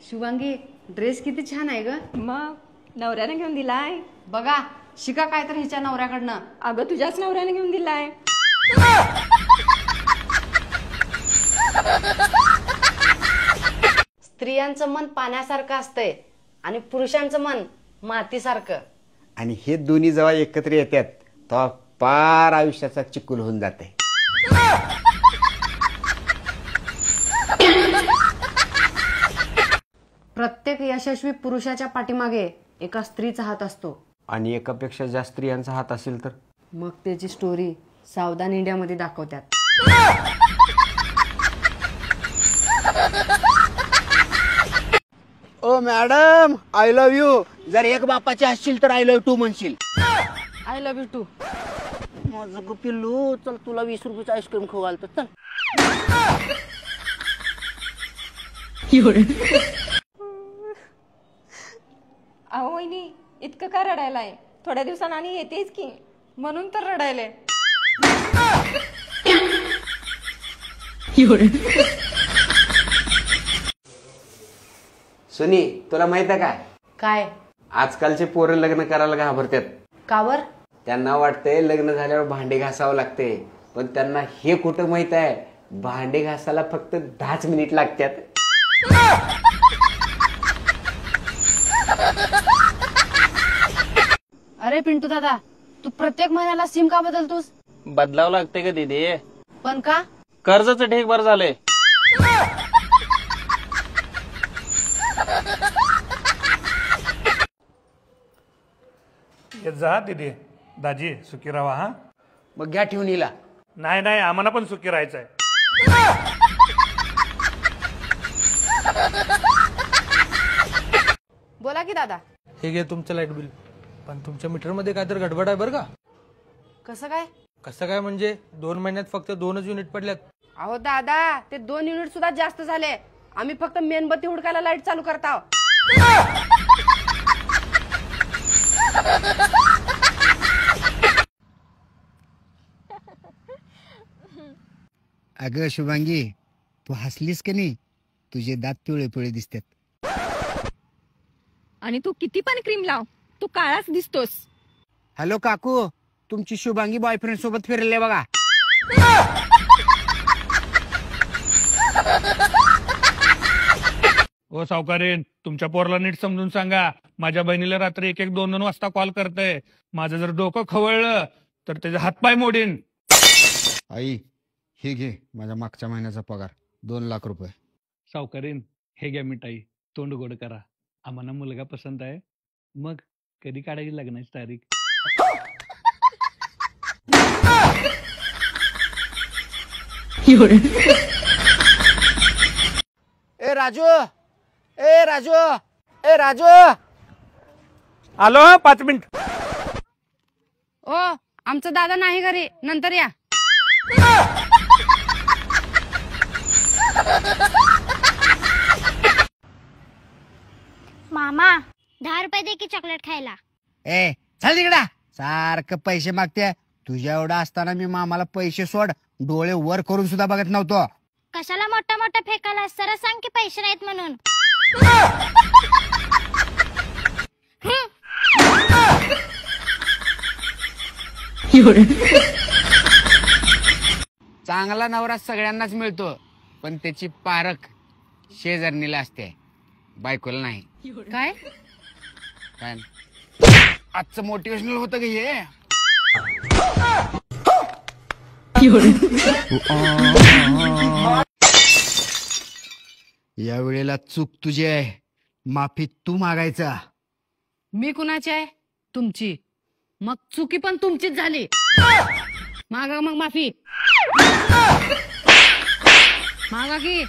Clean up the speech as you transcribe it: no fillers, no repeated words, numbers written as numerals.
Shubhangi, dress किती छान आहे ग. मग नवऱ्याने घेऊन दिलाय. बघा, शिका काय तर हिच्या नवऱ्याकडनं. अगं तुझ्याच नवऱ्याने घेऊन दिलाय. स्त्रियांचं मन पाण्यासारखं असतंय आणि पुरुषांचं मन मातीसारखं. आणि हे दोन्ही जेव्हा एकत्र येतात तेव्हा पार आयुष्याचा चिकुल होऊन जाते. प्रत्येक यशस्वी पुरुषाच्या पाठीमागे एका स्त्रीचा हात असतो. आणि एकापेक्षा जास्त स्त्रियांचा हात असेल तर मग त्याची स्टोरी सावधान इंडियामध्ये दाखवतात. ओ मॅडम, आय लव्ह यू. जर एक बापाचे असशील तर आय लव्ह टू म्हणशील. I love you too. माझं गं पिल्लू, चल तुला 20 रुपयाचं आईस्क्रीम खाऊ घालतो. चल. अहो वहिनी, इतकं का रडायलाय? थोड्या दिवसांनी आणि येतेच की. म्हणून तर रडायले. सुनी, तुला माहित आहे काय? काय? आजकालचे पोरं लग्न करायला घाबरतात. कावर? त्यांना वाटतंय लग्न झाल्यावर भांडे घासावं लागते, पण त्यांना हे कुठं माहित आहे, भांडे घासायला फक्त 10 मिनिट लागतात. अरे पिंटू दादा, तू प्रत्येक महिन्याला सिम का बदलतोस? बदलावं लागते का दीदी? पण का? कर्जाचं ढेक भर झालंय. जा दीदी. दाजी सुखी राहा. हा, मग घ्या ठेवून हिला. नाही नाही, आम्हाला पण सुखी राहायचंय. बोला की दादा. हे घे तुमचं लाईट बिल. पण तुमच्या मीटर मध्ये काय तर गडबड आहे बरं का? कसं काय? कसं काय म्हणजे 2 महिन्यात फक्त 2च युनिट पडल्यात. अहो दादा, ते 2 युनिट सुद्धा जास्त झाले. आम्ही फक्त मेणबत्ती हुडकायला लाईट चालू करताव. अगं शुभांगी, तू हसलीस का नाही? तुझे दात पिवळे पिवळे दिसतात. आणि तू किती पण क्रीम लाव, तू काळाच दिसतोस. हॅलो काकू, तुमची शुभांगी बॉयफ्रेंड सोबत फिरले बघा. ओ सावकारीन, तुमच्या पोरला नीट समजून सांगा. माझ्या बहिणीला रात्री 1-1, 2-2 वाजता कॉल करतय. माझं जर डोकं खवळलं तर त्याचे हातपाय मोडीन. आई, हे घे माझ्या मागच्या महिन्याचा पगार 2 लाख रुपये. सावकारीन, हे घ्या मिठाई, तोंड गोड करा. आम्हाला मुलगा पसंत आहे. मग कधी काढायची लग्नाची तारीख? ए राजू, ए राजू, ए राजू. आलो 5 मिनिट. ओ, आमचा दादा नाही घरी, नंतर या. मामा 10 रुपये दे की चॉकलेट खायला. ए चल तिकडा, सारखं पैसे मागते. तुझ्या एवढा असताना मी मामाला पैसे सोड डोळे वर करून सुद्धा बघत नव्हतो. कशाला मोठा मोठा फेकायला? सरळ सांग की पैसे नाहीत म्हणून. चांगला नवरा सगळ्यांनाच मिळतो, पण त्याची पारख शेजारणीला असते, बायकोला नाही. काय? काय आजचं मोटिवेशनल होतं का हे? या वेळेला चूक तुझी आहे, माफी तू मागायचा. मी कुणाची आहे? तुमची. मग चुकी पण तुमचीच झाली. मागा मग माफी. मागा की.